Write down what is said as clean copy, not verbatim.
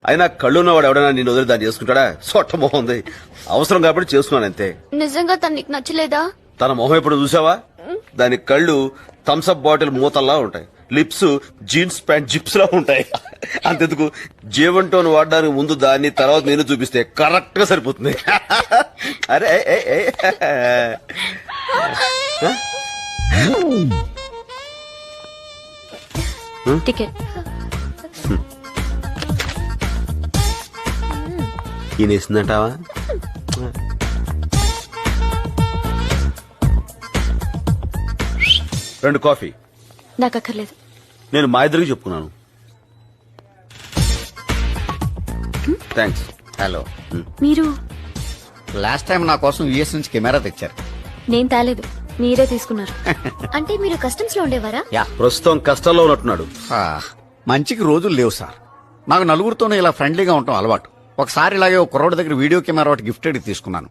అయినా కళ్ళున్నవాడు ఎవడైనా నేను వదిలి దాన్ని చేసుకుంటాడా? సొట్ట మొహం ఉంది. అవసరం కాబట్టి చేసుకున్నాను అంతే. నిజంగా తను నీకు నచ్చలేదా? తన మొహం ఎప్పుడు చూసావా? దాని కళ్ళు థమ్స్అప్ బాటిల్ మూతల్లా ఉంటాయి, లిప్స్ జీన్స్ ప్యాంట్ జిప్స్ లా ఉంటాయి. అంతెందుకు, జీవన్ టోన్ వాడడానికి ముందు దాన్ని, తర్వాత నేను చూపిస్తే కరెక్ట్ గా సరిపోతుంది. అరే టికెట్. ఈయన ఇస్తుందంటావా? రెండు కాఫీ. నాకు అక్కర్లేదు. నేను మా ఇద్దరికి చెప్పుకున్నాను. థ్యాంక్స్. హలో, మీరు లాస్ట్ టైం నా కోసం యుఎస్ నుంచి కెమెరా తెచ్చారు. నేను తేలేదు, మీరే తీసుకున్నారు. అంటే మీరు కస్టమ్స్ లో ఉండేవారా? యా, ప్రస్తుతం కష్టాల్లో ఉన్నట్టున్నాడు. మంచికి రోజులు లేవు సార్. నాకు నలుగురితోనే ఇలా ఫ్రెండ్లీగా ఉండటం అలవాటు. ఒకసారి ఇలాగే ఒక కుర్రోడి దగ్గర వీడియో కెమెరా ఒకటి గిఫ్టెడ్ తీసుకున్నాను.